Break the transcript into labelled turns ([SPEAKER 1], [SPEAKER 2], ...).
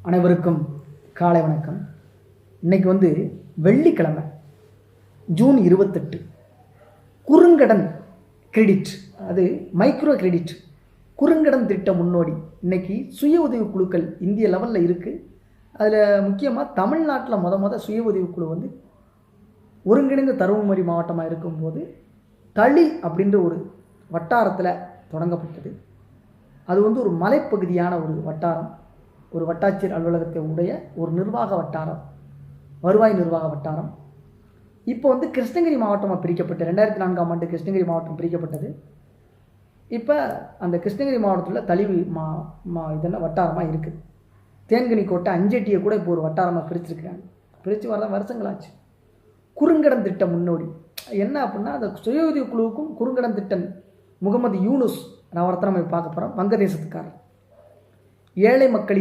[SPEAKER 1] அனைவருக்கும் காலை வணக்கம். இன்னைக்கு வெள்ளிக்கிழமை ஜூன் 28. குறுங்கடன் கிரெடிட், அது மைக்ரோ கிரெடிட் குறுங்கடன் திட்ட முன்னோடி. இன்னைக்கு சுய உதவி குழுக்கள் இந்திய லெவலில் இருக்குது. அதில் முக்கியமாக தமிழ்நாட்டில் முத சுய உதவி குழு ஒருங்கிணைந்த தருமபுரி மாவட்டமாக இருக்கும்போது தளி அப்படின்ற ஒரு வட்டாரத்தில் தொடங்கப்பட்டது. அது ஒரு மலைப்பகுதியான ஒரு வட்டாரம், ஒரு வட்டாட்சியர் அலுவலகத்தை உடைய ஒரு நிர்வாக வட்டாரம், வருவாய் நிர்வாக வட்டாரம். இப்போ கிருஷ்ணகிரி மாவட்டமாக பிரிக்கப்பட்டு 2004ஆம் ஆண்டு கிருஷ்ணகிரி மாவட்டம் பிரிக்கப்பட்டது. இப்போ அந்த கிருஷ்ணகிரி மாவட்டத்தில் தளிவு இதெல்லாம் வட்டாரமாக இருக்குது. தேன்கனி கோட்டை அஞ்செட்டியை கூட இப்போ ஒரு வட்டாரமாக பிரிச்சிருக்கிறாங்க. பிரித்து வர வருஷங்களாச்சு. குறுங்கடன் திட்ட முன்னோடி என்ன அப்படின்னா, அந்த சுய உதவி குழுவுக்கும் குறுங்கடன் திட்டம் முகமது யூனுஸ் நவரத்னம் பார்க்க போகிறோம். வங்கதேசத்துக்காரர். ஏழை மக்களின்